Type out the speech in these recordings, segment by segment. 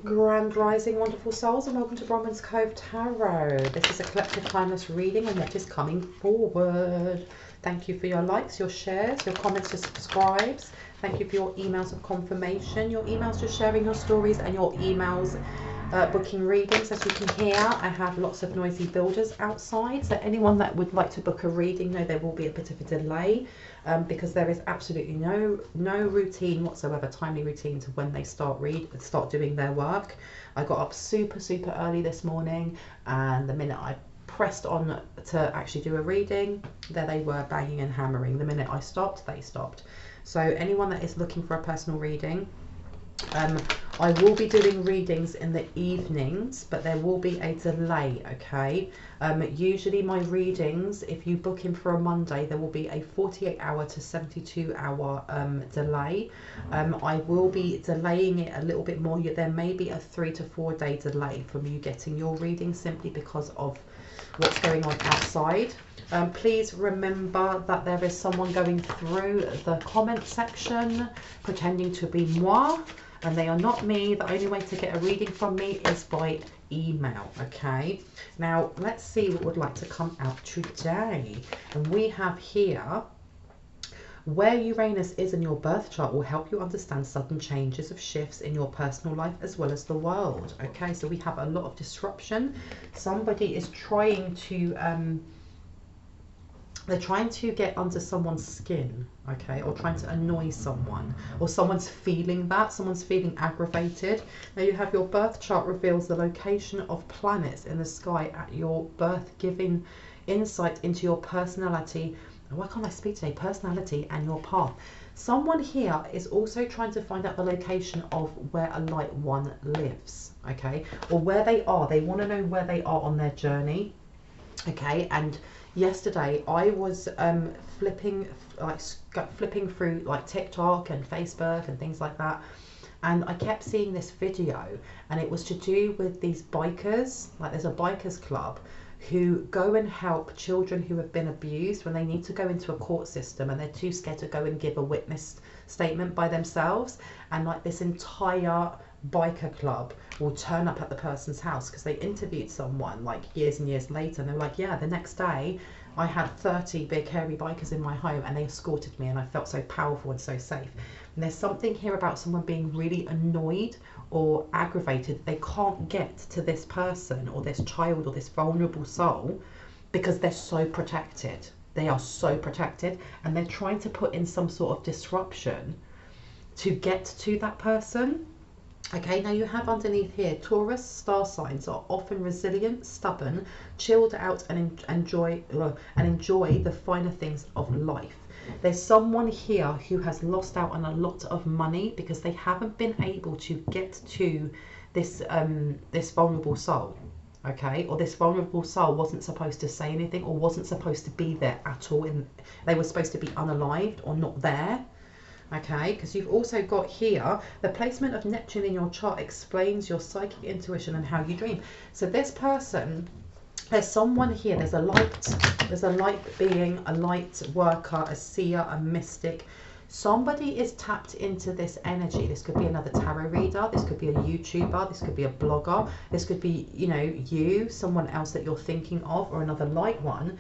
Grand Rising, wonderful souls, and welcome to Bronwen's Cove Tarot. This is a collective timeless reading on what is coming forward. Thank you for your likes, your shares, your comments, your subscribes. Thank you for your emails of confirmation, your emails just sharing your stories, and your emails booking readings. As you can hear, I have lots of noisy builders outside, so anyone that would like to book a reading, know there will be a bit of a delay because there is absolutely no routine whatsoever, timely routine to when they start doing their work. I got up super early this morning, and the minute I pressed on to actually do a reading, there they were banging and hammering. The minute I stopped, they stopped. So anyone that is looking for a personal reading, I will be doing readings in the evenings, but there will be a delay, okay? Usually my readings, if you book in for a Monday, there will be a 48-hour to 72-hour delay. I will be delaying it a little bit more. There may be a 3 to 4 day delay from you getting your reading, simply because of what's going on outside. Please remember that there is someone going through the comment section pretending to be moi, and they are not me. The only way to get a reading from me is by email, okay? Now let's see what would like to come out today. And we have here, where Uranus is in your birth chart will help you understand sudden changes of shifts in your personal life as well as the world. Okay, so we have a lot of disruption. Somebody is trying to they're trying to get under someone's skin, okay, or trying to annoy someone, or someone's feeling aggravated. Now you have your birth chart reveals the location of planets in the sky at your birth, giving insight into your personality. Why can't I speak today? Personality and your path. Someone here is also trying to find out the location of where a light one lives, okay, or where they are. They want to know where they are on their journey, okay. And yesterday I was flipping through like TikTok and Facebook and things like that, and I kept seeing this video, and it was to do with these bikers. Like, there's a bikers club who go and help children who have been abused when they need to go into a court system and they're too scared to go and give a witness statement by themselves. And like, this entire biker club will turn up at the person's house because they interviewed someone like years and years later, and they're like, yeah, the next day I had 30 big hairy bikers in my home and they escorted me and I felt so powerful and so safe. And there's something here about someone being really annoyed or aggravated. They can't get to this person or this child or this vulnerable soul because they're so protected. They are so protected, and they're trying to put in some sort of disruption to get to that person. Okay, now you have underneath here, Taurus star signs are often resilient, stubborn, chilled out, and enjoy the finer things of life. There's someone here who has lost out on a lot of money because they haven't been able to get to this this vulnerable soul, okay? Or this vulnerable soul wasn't supposed to say anything, or wasn't supposed to be there at all. They were supposed to be unalived or not there. Okay, because you've also got here the placement of Neptune in your chart explains your psychic intuition and how you dream. So this person, there's someone here, there's a light being, a light worker, a seer, a mystic. Somebody is tapped into this energy. This could be another tarot reader, this could be a YouTuber, this could be a blogger, this could be, you know, you, someone else that you're thinking of, or another light one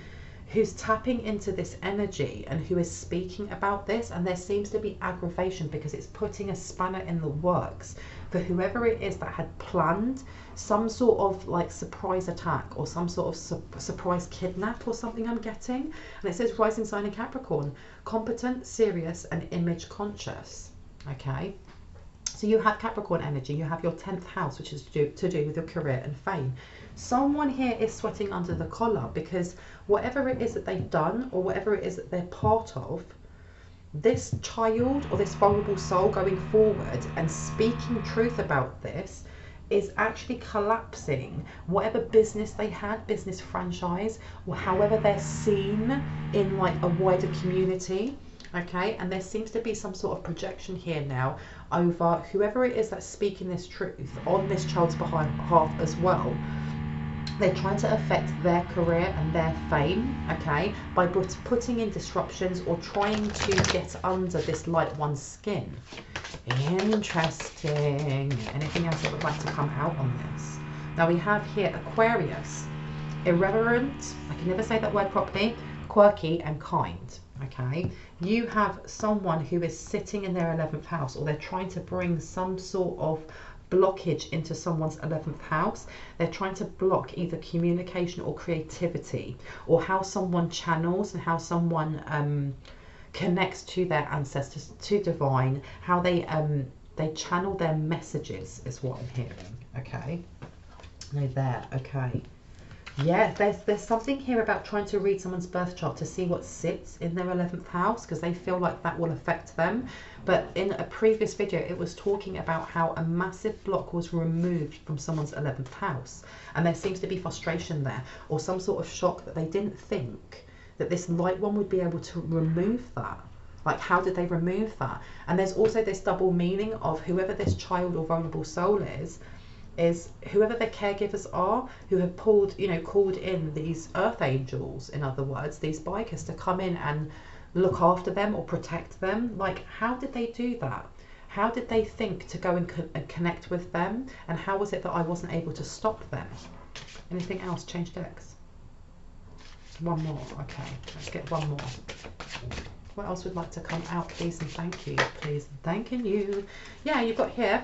who's tapping into this energy and who is speaking about this. And there seems to be aggravation because it's putting a spanner in the works for whoever it is that had planned some sort of like surprise attack or some sort of surprise kidnap or something, I'm getting. And it says rising sign in Capricorn, competent, serious, and image conscious. Okay, so you have Capricorn energy, you have your 10th house, which is to do with your career and fame. Someone here is sweating under the collar because whatever it is that they've done or whatever it is that they're part of, this child or this vulnerable soul going forward and speaking truth about this is actually collapsing whatever business they had, business franchise, or however they're seen in like a wider community. Okay, and there seems to be some sort of projection here now over whoever it is that's speaking this truth on this child's behalf as well. They're trying to affect their career and their fame, okay, by putting in disruptions or trying to get under this light one's skin. Interesting. Anything else that would like to come out on this? Now we have here Aquarius. Irreverent, I can never say that word properly, quirky and kind, okay? You have someone who is sitting in their 11th house, or they're trying to bring some sort of blockage into someone's 11th house. They're trying to block either communication or creativity, or how someone channels and how someone connects to their ancestors, to divine, how they channel their messages is what I'm hearing, okay? No, there, okay. Yeah, there's something here about trying to read someone's birth chart to see what sits in their 11th house, because they feel like that will affect them. But in a previous video, it was talking about how a massive block was removed from someone's 11th house. And there seems to be frustration there, or some sort of shock that they didn't think that this light one would be able to remove that. Like, how did they remove that? And there's also this double meaning of whoever this child or vulnerable soul is whoever their caregivers are, who have called in these earth angels, in other words, these bikers, to come in and look after them or protect them. Like, how did they do that? How did they think to go and connect with them? And how was it that I wasn't able to stop them? Anything else? Change decks. One more. Okay, let's get one more. What else would like to come out, please and thank you? Please and thanking you. Yeah, you've got here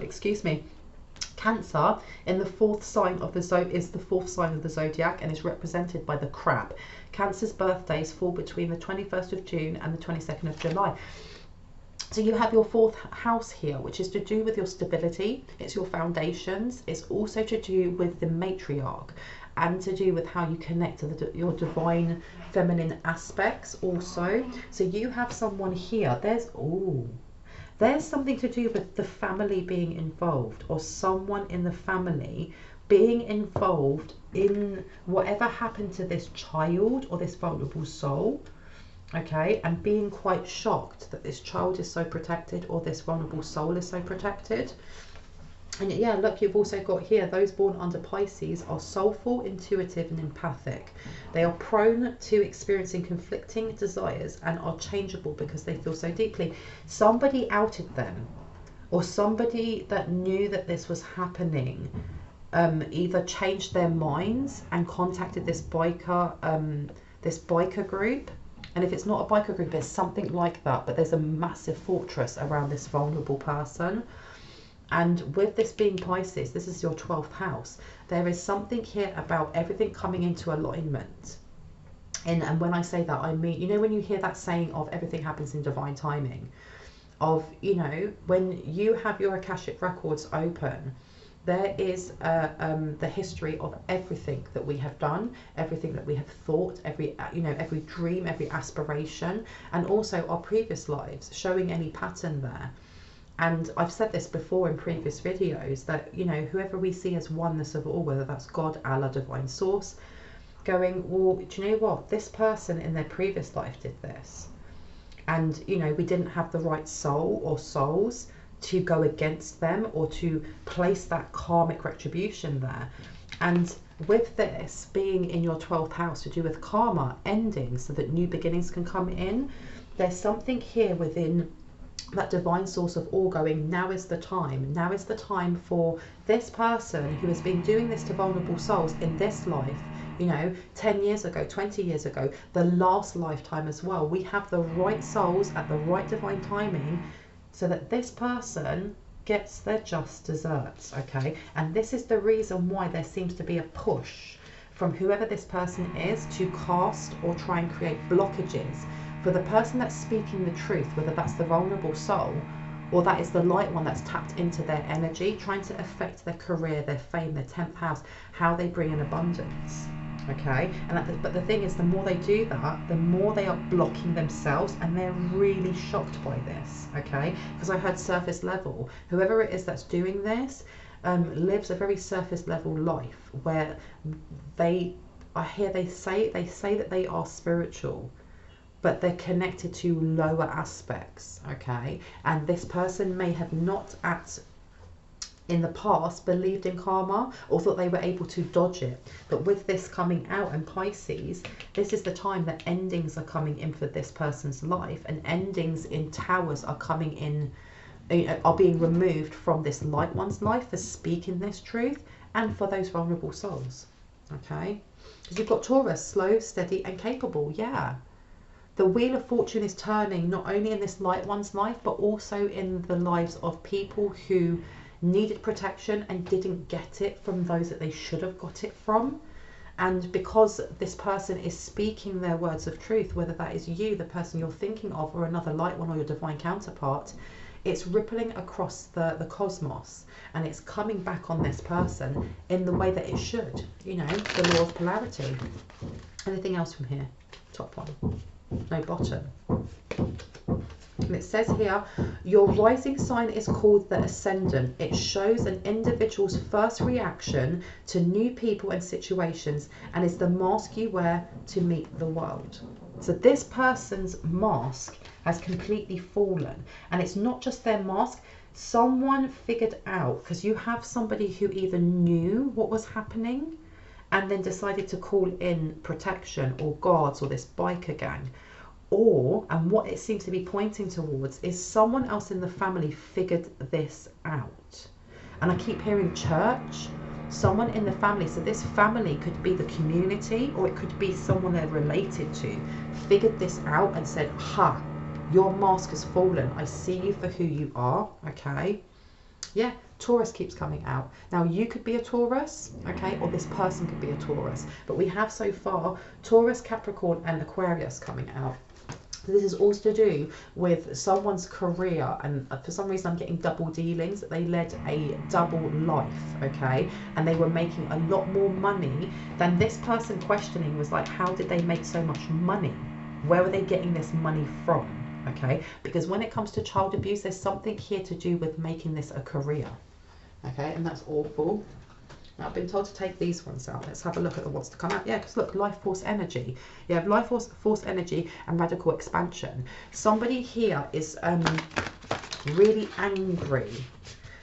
excuse me, Cancer in the fourth sign of the zodiac and is represented by the crab. Cancer's birthdays fall between the 21st of June and the 22nd of July. So you have your fourth house here, which is to do with your stability. It's your foundations. It's also to do with the matriarch and to do with how you connect to your divine feminine aspects also. So you have someone here. There's something to do with the family being involved, or someone in the family being involved in whatever happened to this child or this vulnerable soul, okay, and being quite shocked that this child is so protected or this vulnerable soul is so protected. And yeah, look, you've also got here, those born under Pisces are soulful, intuitive and empathic. They are prone to experiencing conflicting desires and are changeable because they feel so deeply. Somebody outed them, or somebody that knew that this was happening either changed their minds and contacted this biker group. And if it's not a biker group, it's something like that, but there's a massive fortress around this vulnerable person. And with this being Pisces, this is your 12th house. There is something here about everything coming into alignment. And when I say that, I mean, you know, when you hear that saying of everything happens in divine timing, of, you know, when you have your Akashic records open, there is the history of everything that we have done, everything that we have thought, every dream, every aspiration, and also our previous lives, showing any pattern there. And I've said this before in previous videos that, you know, whoever we see as oneness of all, whether that's God, Allah, divine source, going, well, do you know what? This person in their previous life did this. And, you know, we didn't have the right soul or souls to go against them or to place that karmic retribution there. And with this being in your 12th house to do with karma, endings, so that new beginnings can come in, there's something here within that divine source of all going, now is the time for this person who has been doing this to vulnerable souls in this life, you know, 10 years ago, 20 years ago, the last lifetime as well. We have the right souls at the right divine timing so that this person gets their just desserts, okay? And this is the reason why there seems to be a push from whoever this person is to cast or try and create blockages for the person that's speaking the truth, whether that's the vulnerable soul or that is the light one that's tapped into their energy, trying to affect their career, their fame, their 10th house, how they bring in abundance, okay? And but the thing is, the more they do that, the more they are blocking themselves, and they're really shocked by this, okay? Because I heard surface level. Whoever it is that's doing this lives a very surface level life where they say that they are spiritual, but they're connected to lower aspects, okay? And this person may have not in the past believed in karma or thought they were able to dodge it. But with this coming out in Pisces, this is the time that endings are coming in for this person's life, and endings in towers are coming in, are being removed from this light one's life for speaking this truth, and for those vulnerable souls. Okay, because you've got Taurus, slow, steady and capable. Yeah, the wheel of fortune is turning not only in this light one's life, but also in the lives of people who needed protection and didn't get it from those that they should have got it from. And because this person is speaking their words of truth, whether that is you, the person you're thinking of, or another light one or your divine counterpart, it's rippling across the cosmos, and it's coming back on this person in the way that it should, you know, the law of polarity. Anything else from here? Top one. No, bottom. And it says here, your rising sign is called the ascendant. It shows an individual's first reaction to new people and situations, and is the mask you wear to meet the world. So this person's mask has completely fallen, and it's not just their mask. Someone figured out, because you have somebody who either knew what was happening and then decided to call in protection or guards or this biker gang, or, and what it seems to be pointing towards, is someone else in the family figured this out. And I keep hearing church, someone in the family. So this family could be the community, or it could be someone they're related to, figured this out and said, ha, your mask has fallen. I see you for who you are. Okay. Yeah, Taurus keeps coming out. Now you could be a Taurus, okay, or this person could be a Taurus. But we have so far Taurus, Capricorn and Aquarius coming out. This is also to do with someone's career, and for some reason I'm getting double dealings. They led a double life, okay, and they were making a lot more money than this person. Questioning was like, how did they make so much money? Where were they getting this money from? Okay, because when it comes to child abuse, there's something here to do with making this a career. Okay, and that's awful. Now, I've been told to take these ones out. Let's have a look at the ones to come out. Yeah, because look, life force energy. You have life force energy and radical expansion. Somebody here is really angry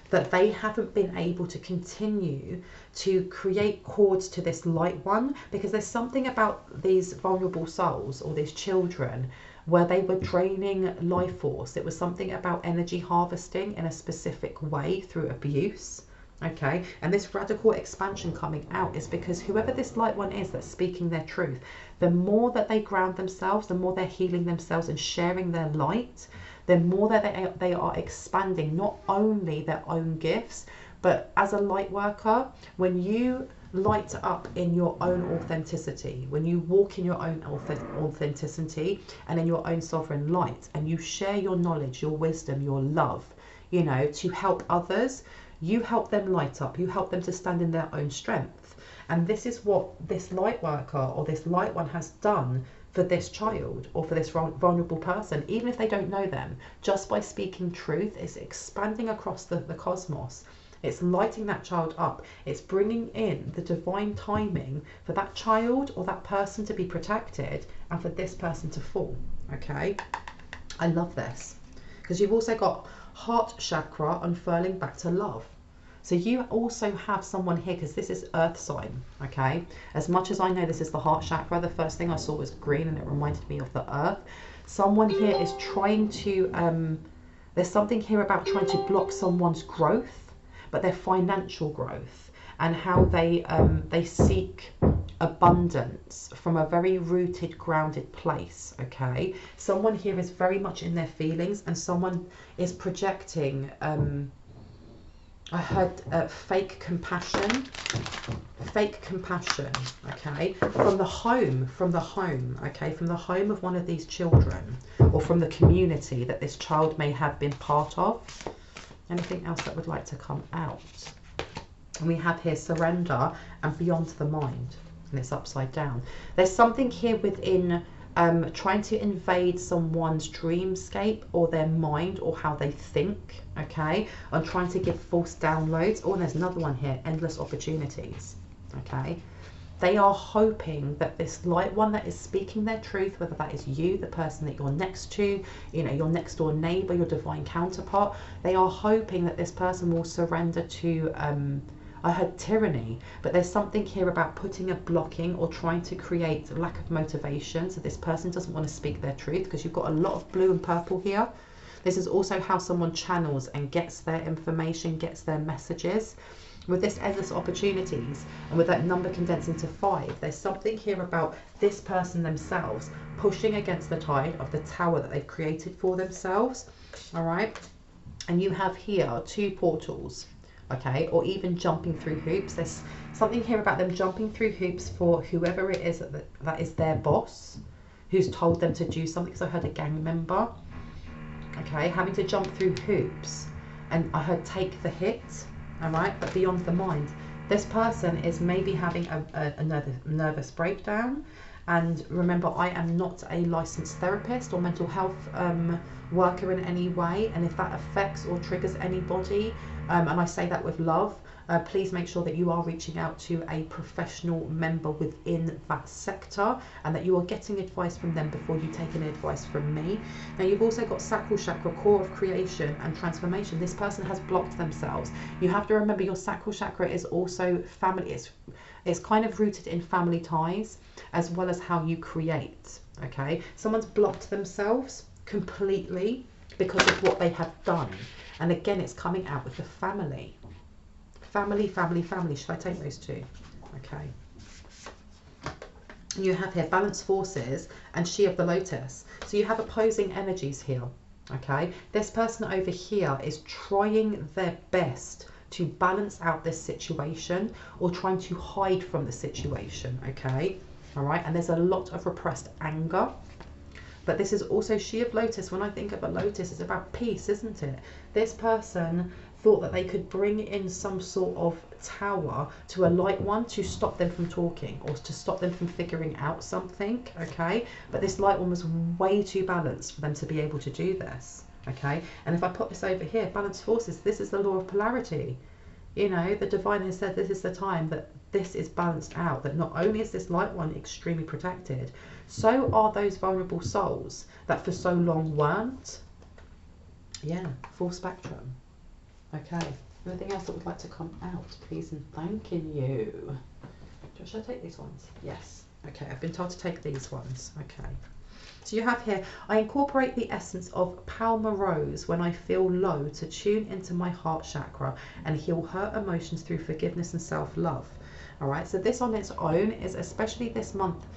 that they haven't been able to continue to create cords to this light one, because there's something about these vulnerable souls or these children where they were draining life force. It was something about energy harvesting in a specific way through abuse. Okay, and this radical expansion coming out is because whoever this light one is that's speaking their truth, the more that they ground themselves, the more they're healing themselves and sharing their light, the more that they are expanding not only their own gifts, but as a light worker, when you light up in your own authenticity, when you walk in your own authenticity and in your own sovereign light, and you share your knowledge, your wisdom, your love, you know, to help others, you help them light up, you help them to stand in their own strength. And this is what this light worker or this light one has done for this child or for this vulnerable person, even if they don't know them. Just by speaking truth, it's expanding across the cosmos. It's lighting that child up. It's bringing in the divine timing for that child or that person to be protected and for this person to fall. Okay, I love this, because you've also got heart chakra unfurling back to love. So you also have someone here, because this is earth sign, okay? As much as I know this is the heart chakra, the first thing I saw was green and it reminded me of the earth. Someone here is trying to, there's something here about trying to block someone's growth, but their financial growth, and how they seek abundance from a very rooted, grounded place, okay? Someone here is very much in their feelings, and someone is projecting, I heard fake compassion, okay, from the home, okay, from the home of one of these children, or from the community that this child may have been part of. Anything else that would like to come out? And we have here surrender and beyond the mind, and it's upside down. There's something here within trying to invade someone's dreamscape or their mind or how they think, okay, and trying to give false downloads. Oh, and there's another one here, endless opportunities, okay. They are hoping that this light one that is speaking their truth, whether that is you, the person that you're next to, you know, your next door neighbor, your divine counterpart, they are hoping that this person will surrender to, I heard tyranny, but there's something here about putting a blocking or trying to create a lack of motivation. So this person doesn't want to speak their truth, because you've got a lot of blue and purple here. This is also how someone channels and gets their information, gets their messages. With this endless opportunities and with that number condensing to 5, there's something here about this person themselves pushing against the tide of the tower that they've created for themselves. All right. And you have here 2 portals, okay, or even jumping through hoops. There's something here about them jumping through hoops for whoever it is that is their boss, who's told them to do something. Because I heard a gang member, okay, having to jump through hoops, and I heard take the hit. All right, but beyond the mind, this person is maybe having a nervous breakdown. And remember, I am not a licensed therapist or mental health worker in any way. And if that affects or triggers anybody, and I say that with love, please make sure that you are reaching out to a professional member within that sector, and that you are getting advice from them before you take any advice from me. Now, you've also got sacral chakra, core of creation and transformation. This person has blocked themselves. You have to remember, your sacral chakra is also family. It's kind of rooted in family ties, as well as how you create. Okay, someone's blocked themselves completely because of what they have done. And again, it's coming out with the family. Family. Should I take those 2? Okay. You have here balanced forces and she of the lotus. So you have opposing energies here. Okay. This person over here is trying their best to balance out this situation, or trying to hide from the situation. Okay. All right. And there's a lot of repressed anger. But this is also she of lotus. When I think of a lotus, it's about peace, isn't it? This person thought that they could bring in some sort of tower to a light one to stop them from talking, or to stop them from figuring out something. Okay, but this light one was way too balanced for them to be able to do this. Okay, and if I put this over here, balanced forces, this is the law of polarity. You know, the divine has said this is the time that this is balanced out, that not only is this light one extremely protected, so are those vulnerable souls that for so long weren't. Yeah, full spectrum. Okay, anything else that would like to come out, please and thanking you. Should I take these ones? Yes. Okay, I've been told to take these ones. Okay. So you have here, I incorporate the essence of Palma Rose when I feel low to tune into my heart chakra and heal hurt emotions through forgiveness and self-love. All right, so this on its own is especially this month.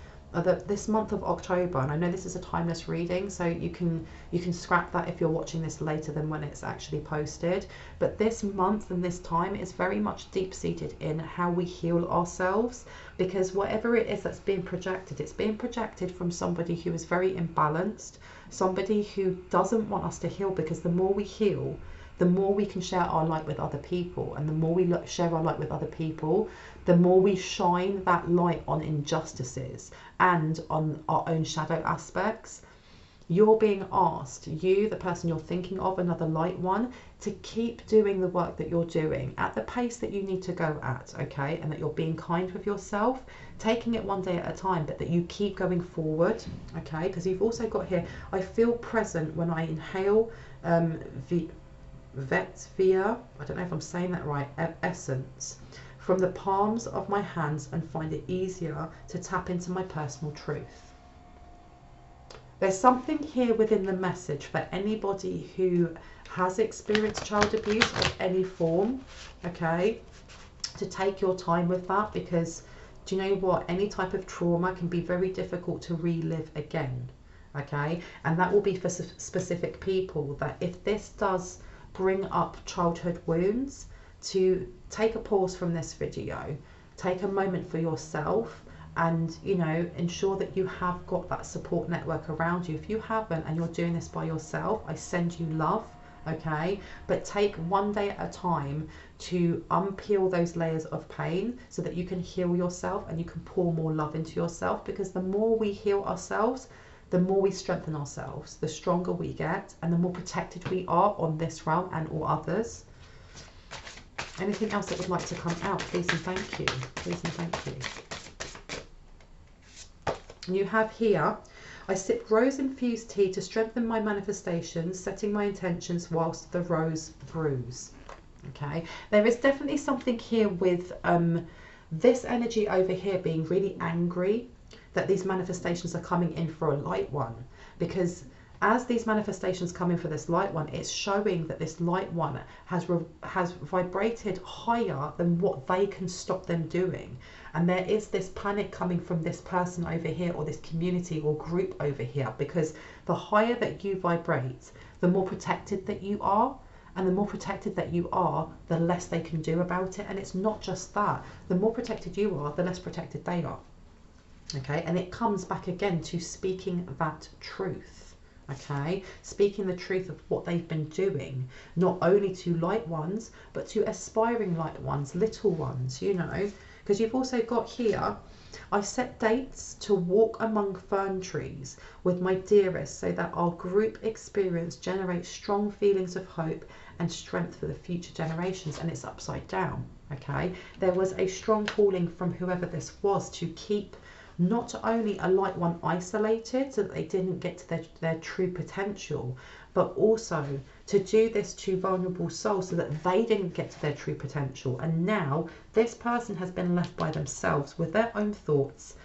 This month of October, and I know this is a timeless reading, so you can scrap that if you're watching this later than when it's actually posted. But this month and this time is very much deep-seated in how we heal ourselves, because whatever it is that's being projected, it's being projected from somebody who is very imbalanced, somebody who doesn't want us to heal, because the more we heal, the more we can share our light with other people, and the more we share our light with other people, the more we shine that light on injustices and on our own shadow aspects. You're being asked, you, the person you're thinking of, another light one, to keep doing the work that you're doing at the pace that you need to go at, okay? And that you're being kind with yourself, taking it one day at a time, but that you keep going forward, okay? Because you've also got here, I feel present when I inhale Vetvia, I don't know if I'm saying that right, essence, from the palms of my hands, and find it easier to tap into my personal truth. There's something here within the message for anybody who has experienced child abuse of any form, okay, to take your time with that, because do you know what? Any type of trauma can be very difficult to relive again, okay? And that will be for specific people, that if this does bring up childhood wounds, to take a pause from this video, take a moment for yourself, and, you know, ensure that you have got that support network around you. If you haven't and you're doing this by yourself, I send you love, okay? But take one day at a time to unpeel those layers of pain so that you can heal yourself and you can pour more love into yourself, because the more we heal ourselves, the more we strengthen ourselves, the stronger we get, and the more protected we are on this realm and all others. Anything else that would like to come out, please and thank you. Please and thank you. And you have here, I sip rose-infused tea to strengthen my manifestations, setting my intentions whilst the rose brews. Okay, there is definitely something here with this energy over here being really angry that these manifestations are coming in for a light one, because as these manifestations come in for this light one, it's showing that this light one has vibrated higher than what they can stop them doing. And there is this panic coming from this person over here, or this community or group over here, because the higher that you vibrate, the more protected that you are. And the more protected that you are, the less they can do about it. And it's not just that. The more protected you are, the less protected they are. Okay, and it comes back again to speaking that truth. Okay, speaking the truth of what they've been doing, not only to light ones, but to aspiring light ones, little ones, you know, because you've also got here, I set dates to walk among fern trees with my dearest so that our group experience generates strong feelings of hope and strength for the future generations. And it's upside down. Okay, there was a strong calling from whoever this was to keep not only a light one isolated so that they didn't get to their true potential, but also to do this to vulnerable souls so that they didn't get to their true potential. And now this person has been left by themselves with their own thoughts,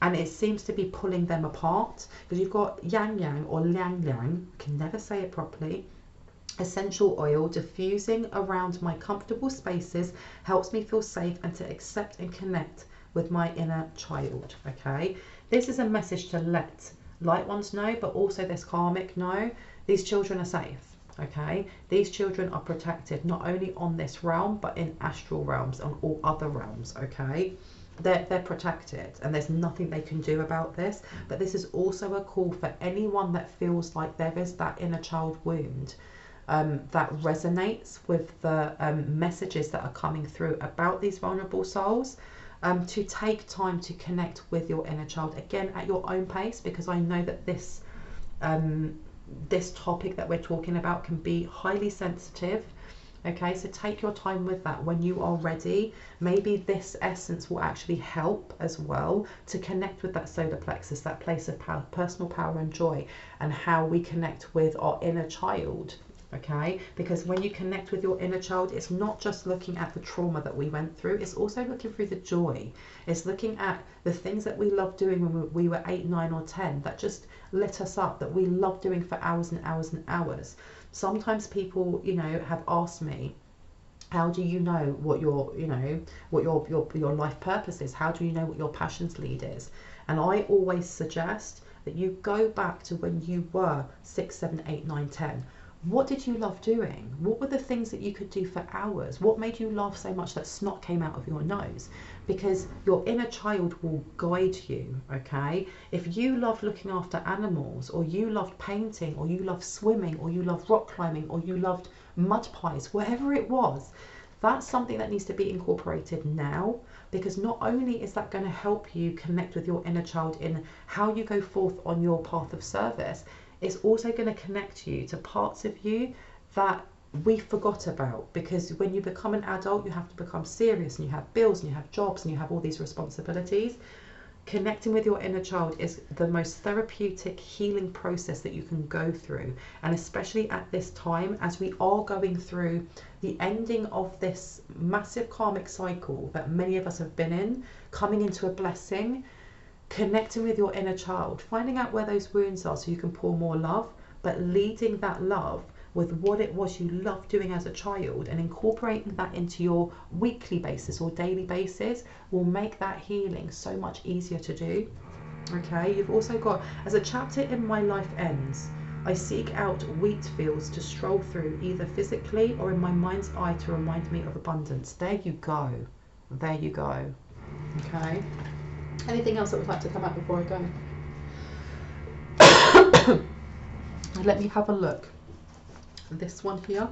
and it seems to be pulling them apart, because you've got yang yang or liang liang, I can never say it properly. Essential oil diffusing around my comfortable spaces helps me feel safe and to accept and connect with my inner child. Okay, this is a message to let light ones know, but also this karmic know these children are safe. Okay, these children are protected not only on this realm but in astral realms and all other realms. Okay, they're protected, and there's nothing they can do about this. But this is also a call for anyone that feels like there is that inner child wound that resonates with the messages that are coming through about these vulnerable souls, to take time to connect with your inner child, again at your own pace, because I know that this this topic that we're talking about can be highly sensitive. Okay, so take your time with that. When you are ready, maybe this essence will actually help as well to connect with that solar plexus, that place of power, personal power and joy, and how we connect with our inner child. Okay, because when you connect with your inner child, it's not just looking at the trauma that we went through, it's also looking through the joy. It's looking at the things that we loved doing when we were 8, 9 or 10 that just lit us up, that we loved doing for hours and hours and hours. Sometimes people, you know, have asked me, how do you know what your, you know, what your life purpose is? How do you know what your passions lead is? And I always suggest that you go back to when you were 6, 7, 8, 9, 10. What did you love doing? What were the things that you could do for hours? What made you laugh so much that snot came out of your nose? Because your inner child will guide you, okay? If you love looking after animals, or you loved painting, or you loved swimming, or you loved rock climbing, or you loved mud pies, whatever it was, that's something that needs to be incorporated now, because not only is that going to help you connect with your inner child in how you go forth on your path of service, it's also going to connect you to parts of you that we forgot about. Because when you become an adult, you have to become serious, and you have bills, and you have jobs, and you have all these responsibilities. Connecting with your inner child is the most therapeutic healing process that you can go through, and especially at this time, as we are going through the ending of this massive karmic cycle that many of us have been in, coming into a blessing. Connecting with your inner child, finding out where those wounds are so you can pour more love, but leading that love with what it was you loved doing as a child, and incorporating that into your weekly basis or daily basis will make that healing so much easier to do. Okay, you've also got, as a chapter in my life ends, I seek out wheat fields to stroll through, either physically or in my mind's eye, to remind me of abundance. There you go. There you go. Okay. Anything else that would like to come up before I go? Let me have a look. This one here.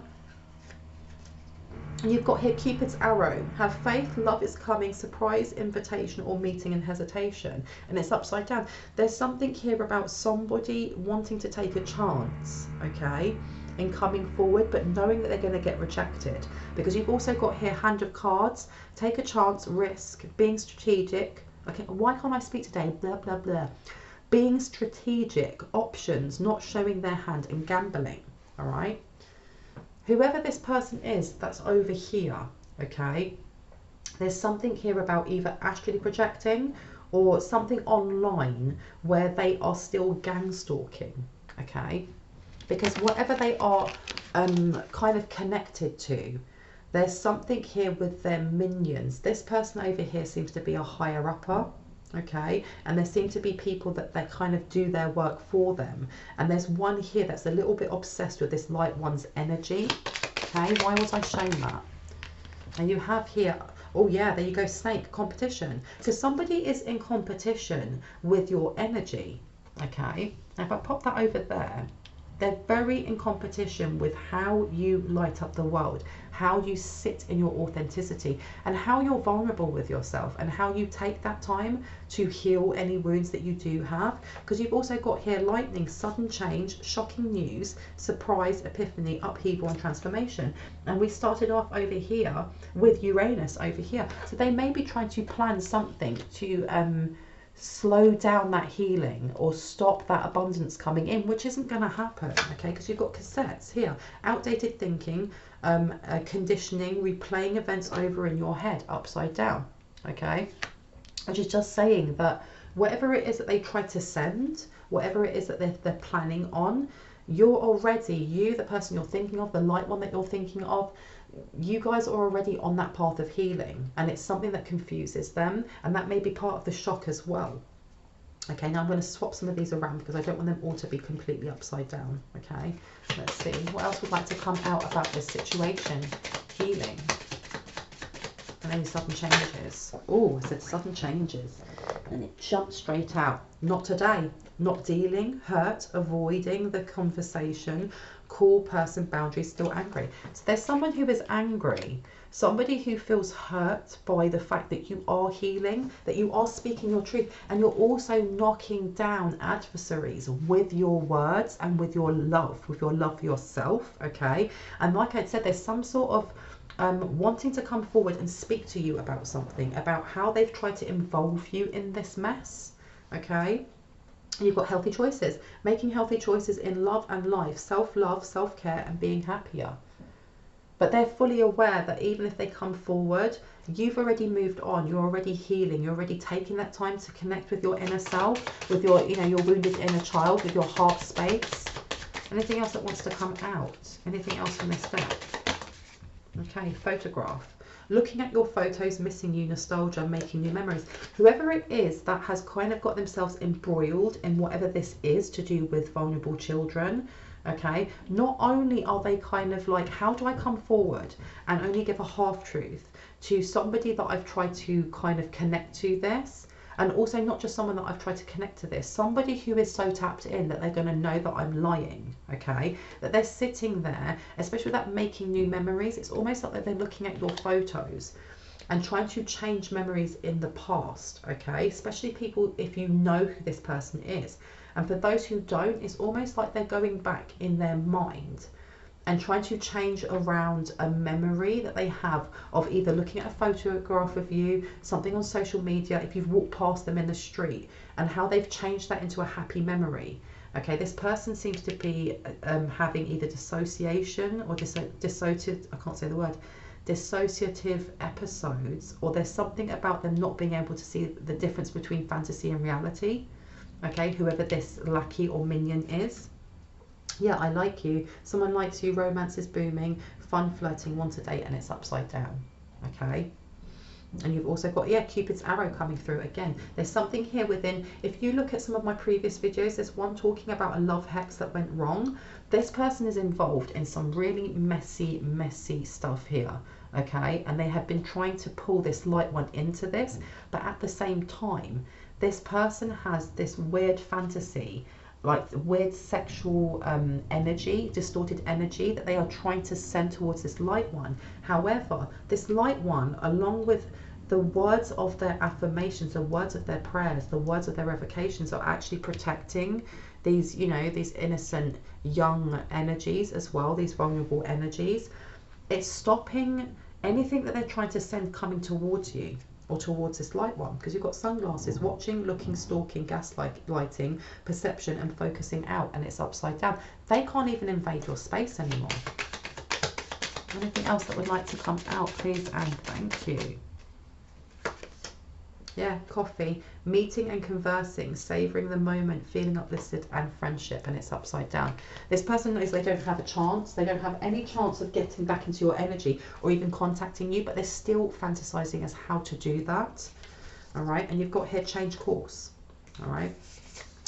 And you've got here Cupid's arrow. Have faith, love is coming, surprise, invitation, or meeting and hesitation. And it's upside down. There's something here about somebody wanting to take a chance, okay, in coming forward, but knowing that they're going to get rejected. Because you've also got here Hand of Cards. Take a chance, risk, being strategic, Okay, why can't I speak today? Blah, blah, blah. Being strategic, options, not showing their hand, and gambling. All right. Whoever this person is that's over here, okay, there's something here about either astrally projecting or something online where they are still gang stalking, okay? Because whatever they are kind of connected to, there's something here with their minions. This person over here seems to be a higher upper, okay? And there seem to be people that they kind of do their work for them. And there's one here that's a little bit obsessed with this light one's energy, okay? Why was I shown that? And you have here, oh yeah, there you go, snake, competition. So somebody is in competition with your energy, okay? Now if I pop that over there, they're very in competition with how you light up the world, how you sit in your authenticity, and how you're vulnerable with yourself, and how you take that time to heal any wounds that you do have. Because you've also got here lightning, sudden change, shocking news, surprise, epiphany, upheaval, and transformation. And we started off over here with Uranus over here. So they may be trying to plan something to slow down that healing or stop that abundance coming in, which isn't going to happen, okay? Because you've got cassettes here, outdated thinking, conditioning, replaying events over in your head upside down, okay? Which is just saying that whatever it is that they try to send, whatever it is that they're planning on, you're already, you, the person you're thinking of, the light one that you're thinking of, you guys are already on that path of healing, and it's something that confuses them, and that may be part of the shock as well. Okay, now I'm going to swap some of these around because I don't want them all to be completely upside down. Okay, let's see what else would like to come out about this situation. Healing and any sudden changes. Oh, I said sudden changes and it jumped straight out. Not today. Not dealing, hurt, avoiding the conversation, cool person, boundaries, still angry. So there's someone who is angry, somebody who feels hurt by the fact that you are healing, that you are speaking your truth, and you're also knocking down adversaries with your words and with your love for yourself, okay? And like I said, there's some sort of wanting to come forward and speak to you about something, about how they've tried to involve you in this mess, okay? You've got healthy choices, making healthy choices in love and life, self-love, self-care, and being happier. But they're fully aware that even if they come forward, you've already moved on, you're already healing, you're already taking that time to connect with your inner self, with your, you know, your wounded inner child, with your heart space. Anything else that wants to come out? Anything else from this deck? Okay, photograph. Looking at your photos, missing you, nostalgia, making new memories. Whoever it is that has kind of got themselves embroiled in whatever this is to do with vulnerable children, okay, not only are they kind of like, how do I come forward and only give a half truth to somebody that I've tried to kind of connect to this, and also not just someone that I've tried to connect to this, somebody who is so tapped in that they're going to know that I'm lying, okay, that they're sitting there, especially with that making new memories. It's almost like they're looking at your photos and trying to change memories in the past, okay, especially people if you know who this person is. And for those who don't, it's almost like they're going back in their mind and trying to change around a memory that they have of either looking at a photograph of you, something on social media, if you've walked past them in the street, and how they've changed that into a happy memory. Okay, this person seems to be having either dissociation or dissociative, I can't say the word, dissociative episodes, or there's something about them not being able to see the difference between fantasy and reality. Okay, whoever this lackey or minion is. Yeah, I like you. Someone likes you, romance is booming, fun, flirting, want a date, and it's upside down. Okay. And you've also got, yeah, Cupid's arrow coming through again. There's something here within, if you look at some of my previous videos, there's one talking about a love hex that went wrong. This person is involved in some really messy stuff here. Okay. And they have been trying to pull this light one into this, but at the same time, this person has this weird fantasy, like weird sexual energy, distorted energy that they are trying to send towards this light one. However, this light one, along with the words of their affirmations, the words of their prayers, the words of their revocations, are actually protecting these, you know, these innocent young energies as well, these vulnerable energies. It's stopping anything that they're trying to send coming towards you. or towards this light one, because you've got sunglasses, watching, looking, stalking, gaslighting, perception and focusing out, and it's upside down. They can't even invade your space anymore. Anything else that would like to come out, please and thank you. Yeah, coffee, meeting and conversing, savouring the moment, feeling uplifted, and friendship, and it's upside down. This person knows they don't have a chance. They don't have any chance of getting back into your energy or even contacting you, but they're still fantasizing as how to do that. All right, and you've got here change course. All right,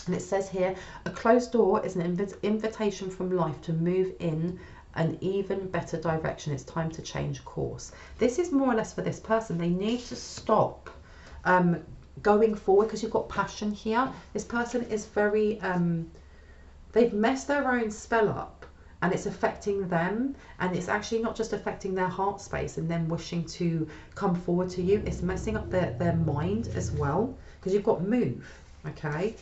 and it says here, a closed door is an invitation from life to move in an even better direction. It's time to change course. This is more or less for this person. They need to stop going forward, because you've got passion here. This person is very they've messed their own spell up, and it's affecting them, and it's actually not just affecting their heart space and them wishing to come forward to you, it's messing up their mind as well, because you've got move. Okay,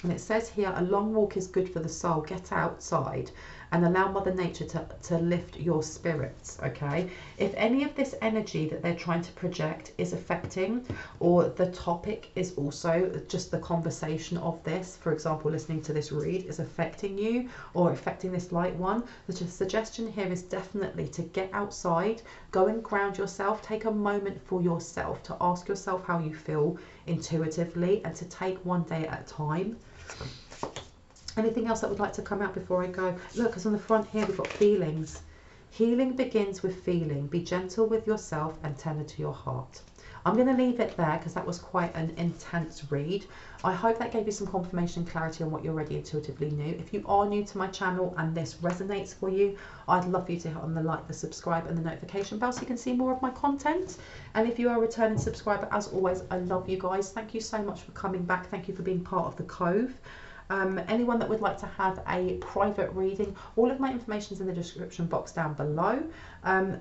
and it says here, a long walk is good for the soul. Get outside and allow Mother Nature to lift your spirits, okay? If any of this energy that they're trying to project is affecting, or the topic is also just the conversation of this, for example, listening to this read is affecting you or affecting this light one, the suggestion here is definitely to get outside, go and ground yourself, take a moment for yourself to ask yourself how you feel intuitively, and to take one day at a time. Anything else that would like to come out before I go? Look, because on the front here we've got feelings. Healing begins with feeling. Be gentle with yourself and tender to your heart. I'm going to leave it there because that was quite an intense read. I hope that gave you some confirmation and clarity on what you already intuitively knew. If you are new to my channel and this resonates for you, I'd love for you to hit on the like, the subscribe and the notification bell so you can see more of my content. And if you are a returning subscriber, as always, I love you guys. Thank you so much for coming back. Thank you for being part of the Cove. Anyone that would like to have a private reading, all of my information is in the description box down below.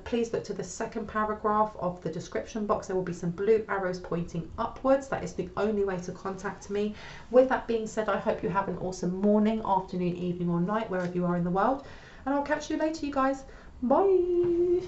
Please look to the second paragraph of the description box. There will be some blue arrows pointing upwards. That is the only way to contact me. With that being said, I hope you have an awesome morning, afternoon, evening or night, wherever you are in the world. And I'll catch you later, you guys. Bye.